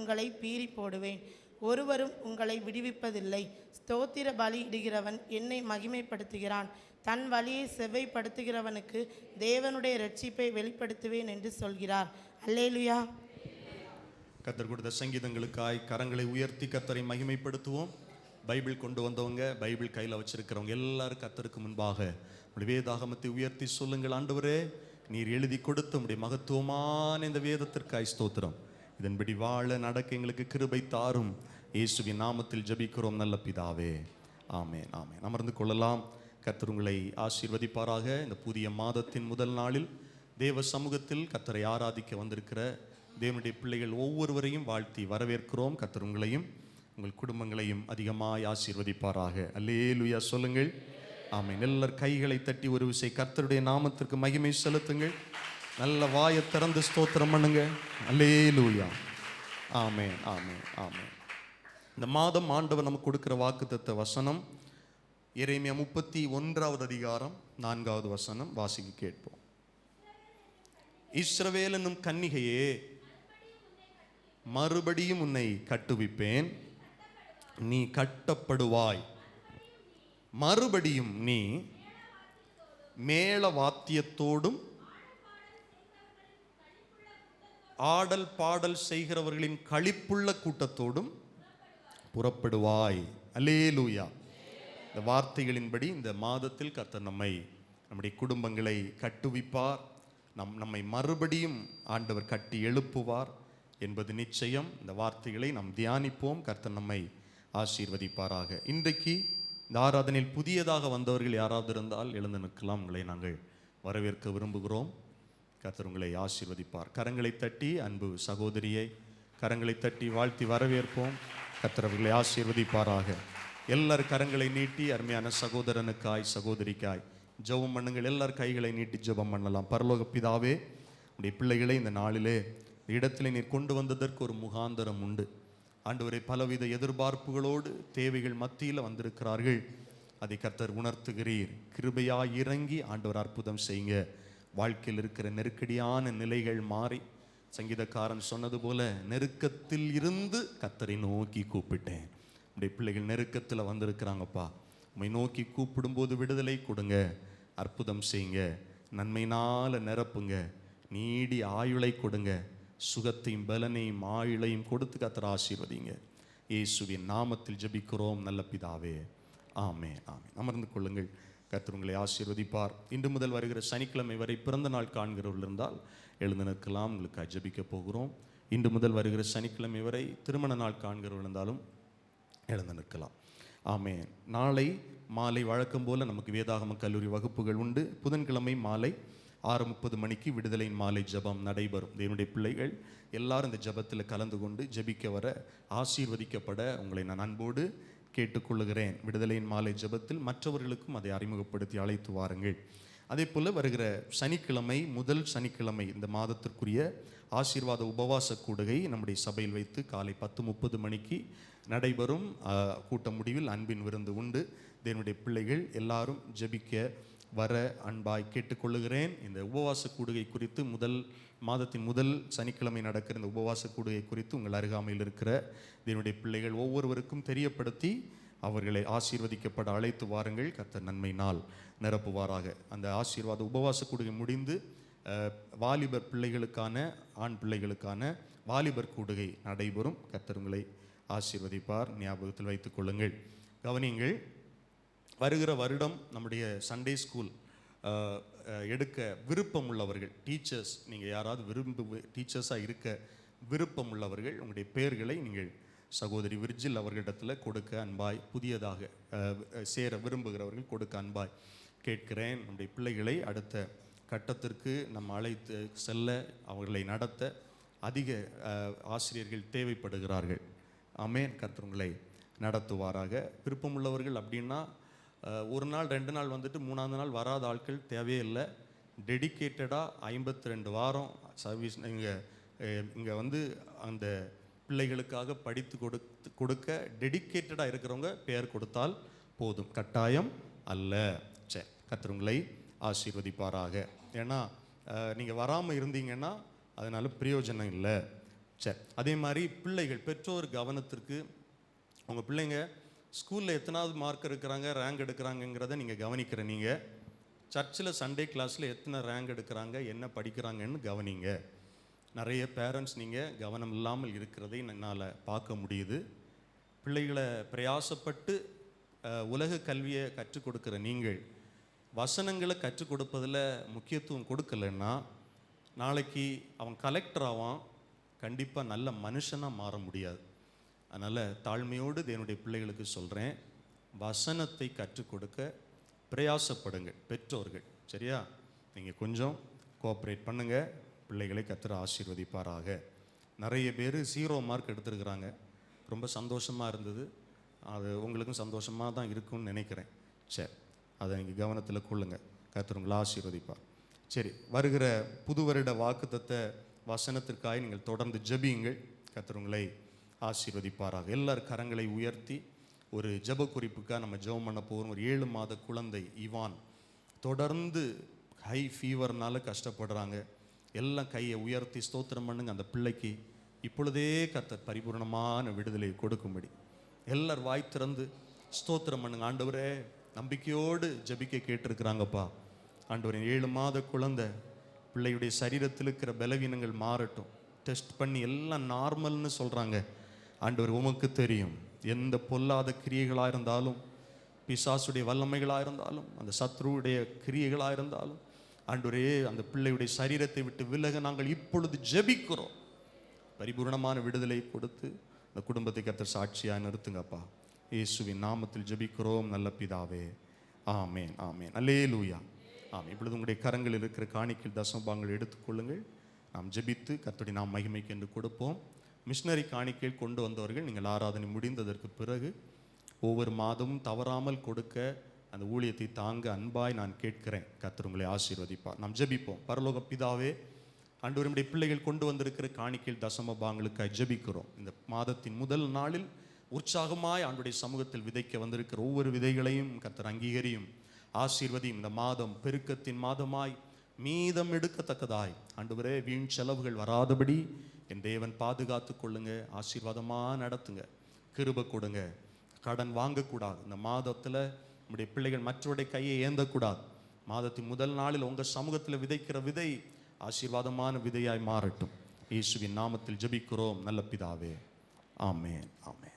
உங்களை பீறி போடுவேன். ஒருவரும் உங்களை விடுவிப்பதில்லை. ஸ்தோத்திர பலி இடுகிறவன் என்னை மகிமைப்படுத்துகிறான். தன் வழியை செவ்வைப்படுத்துகிறவனுக்கு தேவனுடைய இரட்சிப்பை வெளிப்படுத்துவேன் என்று சொல்கிறார். அல்லேலுயா. கர்த்தர் கொடுத்த சங்கீதங்களுக்காய் கரங்களை உயர்த்தி கர்த்தரை மகிமைப்படுத்துவோம். பைபிள் கொண்டு வந்தவங்க, பைபிள் கையில் வச்சிருக்கிறவங்க எல்லாரும் கர்த்தருக்கு முன்பாக உடைய வேதாகமத்தை உயர்த்தி சொல்லுங்கள். ஆண்டவரே, நீர் எழுதி கொடுத்த உடைய மகத்துவமான இந்த வேதத்திற்காய் ஸ்தோத்திரம். இதன்படி வாழ நடக்க எங்களுக்கு கிருபை தாரும். இயேசுவின் நாமத்தில் ஜெபிக்கிறோம் நல்ல பிதாவே. ஆமென், ஆமென். அமர்ந்து கொள்ளலாம். கர்த்தர் உங்களை ஆசீர்வதிப்பாராக. இந்த புதிய மாதத்தின் முதல் நாளில் தேவ சமூகத்தில் கர்த்தரை ஆராதிக்க வந்திருக்கிற தேவனுடைய பிள்ளைகள் ஒவ்வொருவரையும் வாழ்த்தி வரவேற்கிறோம். கர்த்தர் உங்களையும் உங்கள் குடும்பங்களையும் அதிகமாய் ஆசீர்வதிப்பாராக. அல்லேலூயா சொல்லுங்கள். ஆமென். எல்லார் கைகளை தட்டி ஒரு விசை கர்த்தருடைய நாமத்திற்கு மகிமை செலுத்துங்கள். நல்ல வாயை திறந்து ஸ்தோத்திரம் பண்ணுங்க. அல்லேலூயா. ஆமென், ஆமென், ஆமென். இந்த மாதம் ஆண்டவர் நமக்கு கொடுக்கிற வாக்குத்தத்த வசனம் எரேமியா 31வது அதிகாரம் 4வது வசனம். வாசிக்க கேட்போம். இஸ்ரவேல் என்னும் கன்னிகையே, மறுபடியும் உன்னை கட்டுவிப்பேன், நீ கட்டப்படுவாய். மறுபடியும் நீ மேள வாத்தியத்தோடும் ஆடல் பாடல் செய்கிறவர்களின் களிப்புள்ள கூட்டத்தோடும் புறப்படுவாய். அல்லேலூயா. இந்த வார்த்தைகளின்படி இந்த மாதத்தில் கர்த்தர் நம்முடைய குடும்பங்களை கட்டுவிப்பார். நம்மை மறுபடியும் ஆண்டவர் கட்டி எழுப்புவார் என்பது நிச்சயம். இந்த வார்த்தைகளை நாம் தியானிப்போம். கர்த்தர் நம்மை ஆசீர்வதிப்பாராக. இன்றைக்கு இந்த ஆராதனையில் புதியதாக வந்தவர்கள் யாராவது இருந்தால் எழுந்து நிற்கலாம். உங்களை நாங்கள் வரவேற்க விரும்புகிறோம். கர்த்தர் உங்களை ஆசீர்வதிப்பார். கரங்களை தட்டி அன்பு சகோதரியை கரங்களை தட்டி வாழ்த்தி வரவேற்போம். கர்த்தர் அவர்களை ஆசீர்வதிப்பாராக. எல்லார் கரங்களை நீட்டி அருமையான சகோதரனுக்காய் சகோதரிக்காய் ஜெபம் பண்ணுங்கள். எல்லார் கைகளை நீட்டி ஜெபம் பண்ணலாம். பரலோக பிதாவே, உடைய பிள்ளைகளை இந்த நாளிலே இடத்திலே நீர் கொண்டு வந்ததற்கு ஒரு முகாந்தரம் உண்டு. ஆண்டவரை பலவித எதிர்பார்ப்புகளோடு தேவைகள் மத்தியில் வந்திருக்கிறார்கள். அதை கர்த்தர் உணர்த்துகிறீர். கிருபையாய் இறங்கி ஆண்டவர் அற்புதம் செய்யுங்க. வாழ்க்கையில் இருக்கிற நெருக்கடியான நிலைகள் மாறி, சங்கீதக்காரன் சொன்னது போல நெருக்கத்தில் இருந்து கர்த்தரை நோக்கி கூப்பிட்டேன். உடைய பிள்ளைகள் நெருக்கத்தில் வந்திருக்கிறாங்கப்பா. உம்மை நோக்கி கூப்பிடும்போது விடுதலை கொடுங்க, அற்புதம் செய்யுங்க, நன்மையினால நிரப்புங்க, நீடி ஆயுளை கொடுங்க, சுகத்தையும் பலனையும் ஆயுளையும் கொடுத்து கர்த்தர் ஆசீர்வதிங்க. இயேசுவின் நாமத்தில் ஜெபிக்கிறோம் நல்ல பிதாவே. ஆமென், ஆமென். அமர்ந்து கொள்ளுங்கள். கர்த்தர் உங்களை ஆசீர்வதிப்பார். இன்று முதல் வருகிற சனிக்கிழமை வரை பிறந்த நாள் காண்கிறவர்கள் இருந்தால் எழுந்து நிற்கலாம். உங்களுக்கு ஜெபிக்க போகிறோம். இன்று முதல் வருகிற சனிக்கிழமை வரை திருமண நாள் காண்கிறவர்கள் இருந்தாலும் எழுந்து நிற்கலாம். ஆமென். நாளை மாலை வழக்கம் போல நமக்கு வேதாகம கல்லூரி வகுப்புகள் உண்டு. புதன்கிழமை மாலை 6:30 மணிக்கு விடுதலையின் மாலை ஜெபம் நடைபெறும். தேவனுடைய பிள்ளைகள் எல்லாரும் இந்த ஜெபத்தில் கலந்து கொண்டு ஜெபிக்க வர ஆசீர்வதிக்கப்பட உங்களை நான் அன்போடு கேட்டுக்கொள்ளுகிறேன். விடுதலையின் மாலை ஜெபத்தில் மற்றவர்களுக்கும் அதை அறிமுகப்படுத்தி அழைத்து வாருங்கள். அதே போல் வருகிற சனிக்கிழமை, முதல் சனிக்கிழமை இந்த மாதத்திற்குரிய ஆசீர்வாத உபவாச கூடுகை நம்முடைய சபையில் வைத்து காலை 10:30 மணிக்கு நடைபெறும். கூட்ட முடிவில் அன்பின் விருந்து உண்டு. தேவனுடைய பிள்ளைகள் எல்லாரும் ஜெபிக்க வர அன்பாய் கேட்டுக்கொள்ளுகிறேன். இந்த உபவாச கூடுகை குறித்து மாதத்தின் முதல் சனிக்கிழமை நடக்கிற இந்த உபவாச கூடுகை குறித்து உங்கள் அருகாமையில் இருக்கிற தேவனுடைய பிள்ளைகள் ஒவ்வொருவருக்கும் தெரியப்படுத்தி அவர்களை ஆசீர்வதிக்கப்பட அழைத்து வாருங்கள். கர்த்தர் நன்மையினால் நிரப்புவாராக. அந்த ஆசீர்வாத உபவாச கூடுகை முடிந்து வாலிபர் பிள்ளைகளுக்கான, ஆண் பிள்ளைகளுக்கான வாலிபர் கூடுகை நடைபெறும். கர்த்தர் உங்களை ஆசீர்வதிப்பார். ஞாபகத்தில் வைத்துக் கொள்ளுங்கள். கவனியுங்கள். வருகிற வருடம் நம்முடைய சண்டே ஸ்கூல் எடுக்க விருப்பம் உள்ளவர்கள், டீச்சர்ஸ், நீங்கள் யாராவது டீச்சர்ஸாக இருக்க விருப்பம் உள்ளவர்கள் உங்களுடைய பெயர்களை நீங்கள் சகோதரி விர்ஜில் அவர்களிடத்தில் கொடுக்க அன்பாய், புதியதாக சேர விரும்புகிறவர்கள் கொடுக்க அன்பாய் கேட்கிறேன். நம்முடைய பிள்ளைகளை அடுத்த கட்டத்திற்கு நம்ம அழைத்து செல்ல, அவர்களை நடத்த அதிக ஆசிரியர்கள் தேவைப்படுகிறார்கள். ஆமென். கர்த்தர் உங்களை நடத்துவாராக. விருப்பமுள்ளவர்கள் அப்படின்னா ஒரு நாள் 2 நாள் வந்துட்டு 3ஆவது நாள் வராத ஆட்கள் தேவையில்லை. டெடிக்கேட்டடாக 52 வாரம் சர்வீஸ் இங்கே வந்து அந்த பிள்ளைகளுக்காக படித்து கொடுக்க டெடிக்கேட்டடாக இருக்கிறவங்க பெயர் கொடுத்தால் போதும், கட்டாயம் அல்ல. சரி, கர்த்தர் உங்களை ஆசீர்வதிப்பாராக. ஏன்னா நீங்கள் வராமல் இருந்தீங்கன்னா அதனால் பிரயோஜனம் இல்லை. சரி, அதே மாதிரி பிள்ளைகள் பெற்றோர் கவனத்திற்கு, உங்கள் பிள்ளைங்க ஸ்கூலில் எத்தனாவது மார்க் இருக்கிறாங்க, ரேங்க் எடுக்கிறாங்கங்கிறத நீங்கள் கவனிக்கிற நீங்கள் சர்ச்சில் சண்டே கிளாஸில் எத்தனை ரேங்க் எடுக்கிறாங்க, என்ன படிக்கிறாங்கன்னு கவனிங்க. நிறைய பேரண்ட்ஸ் நீங்கள் கவனம் இல்லாமல் இருக்கிறதை என்னால் பார்க்க முடியுது. பிள்ளைகளை பிரயாசப்பட்டு உலக கல்வியை கற்றுக் கொடுக்குற நீங்கள் வசனங்களை கற்றுக் கொடுப்பதில் முக்கியத்துவம் கொடுக்கலைன்னா நாளைக்கு அவன் கலெக்டர் ஆவான், கண்டிப்பாக நல்ல மனுஷனாக மாற முடியாது. அதனால் தாழ்மையோடு என்னுடைய பிள்ளைகளுக்கு சொல்கிறேன், வசனத்தை கற்றுக் கொடுக்க பிரயாசப்படுங்க பெற்றோர்கள். சரியா? நீங்கள் கொஞ்சம் கோஆப்ரேட் பண்ணுங்கள், பிள்ளைகளை கர்த்தர் ஆசீர்வதிப்பாராக. நிறைய பேர் 0 மார்க் எடுத்துருக்குறாங்க, ரொம்ப சந்தோஷமாக இருந்தது. அது உங்களுக்கும் சந்தோஷமாக தான் இருக்கும்னு நினைக்கிறேன். சரி, அதை நீங்கள் கவனத்தில் கொள்ளுங்க, கர்த்தர் உங்களை ஆசீர்வதிப்பார். சரி, வருகிற புது வருட வாக்குத்தத்த வசனத்திற்காக நீங்கள் தொடர்ந்து ஜெபியுங்கள், கர்த்தர் உங்களை ஆசீர்வதிப்பாராக. எல்லார் கரங்களை உயர்த்தி ஒரு ஜெப குறிப்புக்காக நம்ம ஜெபம் பண்ண போகிறோம். ஒரு 7 மாத குழந்தை இவான் தொடர்ந்து ஹை ஃபீவர்னால கஷ்டப்படுறாங்க. எல்லாம் கையை உயர்த்தி ஸ்தோத்திரம் பண்ணுங்க. அந்த பிள்ளைக்கு இப்பொழுதே கர்த்தர் பரிபூர்ணமான விடுதலை கொடுக்கும்படி எல்லார் வாய் திறந்து ஸ்தோத்திரம் பண்ணுங்க. ஆண்டவரே, நம்பிக்கையோடு ஜெபிக்க கேட்டிருக்கிறாங்கப்பா. ஆண்டவரே, 7 மாத குழந்தை பிள்ளையுடைய சரீரத்தில் இருக்கிற பலவீனங்கள் மாறட்டும். டெஸ்ட் பண்ணி எல்லாம் நார்மல்னு சொல்கிறாங்க. ஆண்டவர், உமக்கு தெரியும், எந்த பொல்லாத கிரியைகளாக இருந்தாலும், பிசாசுடைய வல்லமைகளாக இருந்தாலும், அந்த சத்ருவுடைய கிரியைகளாக இருந்தாலும், ஆண்டவரே, அந்த பிள்ளையுடைய சரீரத்தை விட்டு விலக நாங்கள் இப்பொழுது ஜெபிக்கிறோம். பரிபூர்ணமான விடுதலை கொடுத்து அந்த குடும்பத்தை கர்த்தர் சாட்சியாக நிறுத்துங்கப்பா. இயேசுவின் நாமத்தில் ஜெபிக்கிறோம் நல்ல பிதாவே, ஆமேன், ஆமேன், அல்லேலூயா, ஆமேன். இப்பொழுது உங்களுடைய கரங்களில் இருக்கிற காணிக்கையில் தசமபாகங்கள் எடுத்துக்கொள்ளுங்கள். நாம் ஜெபித்து கர்த்தருடைய நாம் மகிமைக்கு என்று கொடுப்போம். மிஷினரி காணிக்கையில் கொண்டு வந்தவர்கள் நீங்கள் ஆராதனை முடிந்ததற்கு பிறகு ஒவ்வொரு மாதமும் தவறாமல் கொடுக்க அந்த ஊழியத்தை தாங்க அன்பாய் நான் கேட்கிறேன். கர்த்தர் உங்களை ஆசீர்வதிப்பார். நாம் ஜெபிப்போம். பரலோக பிதாவே, ஆண்டவரே, நம்முடைய பிள்ளைகள் கொண்டு வந்திருக்கிற காணிக்கையில் தசம பாகங்களுக்காக ஜெபிக்கிறோம். இந்த மாதத்தின் முதல் நாளில் உற்சாகமாய் ஆண்டுடைய சமூகத்தில் விதைக்க வந்திருக்கிற ஒவ்வொரு விதைகளையும் கர்த்தர் அங்கீகரியும், ஆசீர்வதியும். இந்த மாதம் பெருக்கத்தின் மாதமாய் மீதம் எடுக்கத்தக்கதாய் ஆண்டவரே, வீண் செலவுகள் வராதபடி என் தேவன் பாதுகாத்து கொள்ளுங்க, ஆசீர்வாதமாக நடத்துங்க, கிருபை கொடுங்க. கடன் வாங்கக்கூடாது. இந்த மாதத்தில் நம்முடைய பிள்ளைகள் மற்றவருடைய கையை ஏந்தக்கூடாது. மாதத்தின் முதல் நாளில் உங்கள் சமூகத்தில் விதைக்கிற விதை ஆசீர்வாதமான விதையாய் மாறட்டும். இயேசுவின் நாமத்தில் ஜெபிக்கிறோம் நல்ல பிதாவே, ஆமேன், ஆமேன்.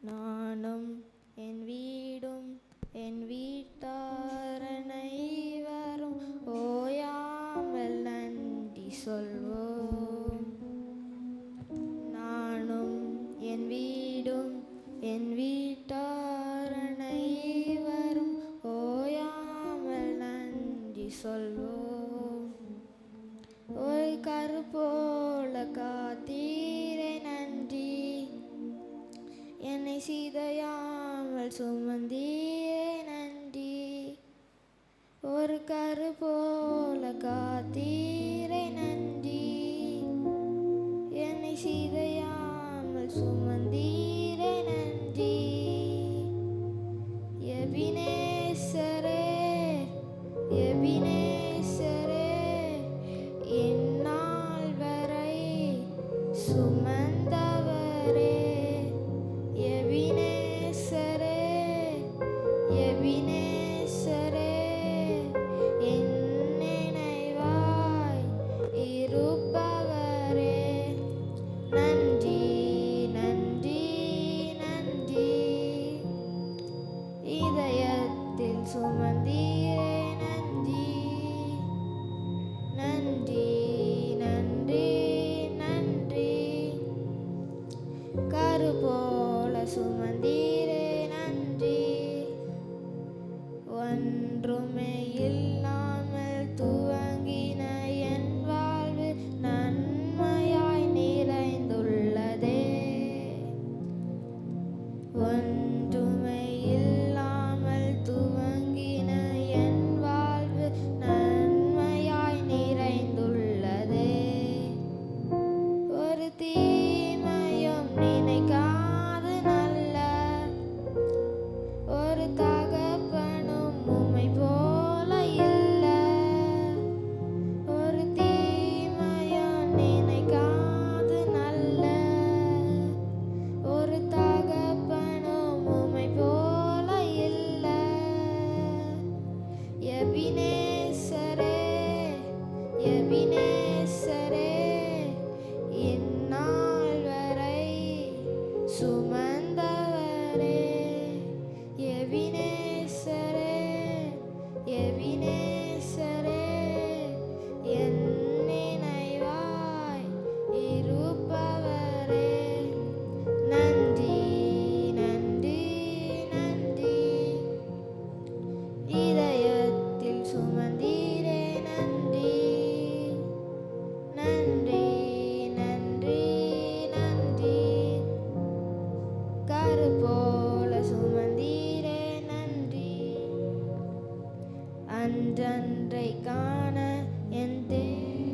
நானும் என் வீடும் என் வீட்டார் அனைவரும் ஓயாமல் நன்றி சொல்வோம். நானும் என் வீடும் என் வீட்டார் அனைவரும் ஓயாமல் நன்றி சொல்வோம். ஒரு கரு போல காத்தீரை நன்றி, என்னை சிதையாமல் சுமந்தீரே நன்றி. ஒரு கரு போல காத்தீரை நன்றி, என்னை சிதையாமல் சுமந்தீரே நன்றி. எபினேசரே, எபினேசரே, இந்நாள் வரை சுமந்தவரே. எபினேசரே, எபினேசரே, என் நினைவாய் இருப்பவரே. நன்றி, நன்றி, நன்றி. இதயத்தில் சுமந்தீரே நன்றி. எபினேசரே எபினேசரே இந்நாள் வரை சுமந்தவரே எபினேசரே எபினேசரே என் நினைவாய் இருப்பவரே நன்றி நன்றி நன்றி இதயத்தில் சுமந்தீரே நன்றி நன்றி நன்றி நன்றி கரு போல சுமந்தீரே நன்றி அன்றன்றை காண என் தேவன்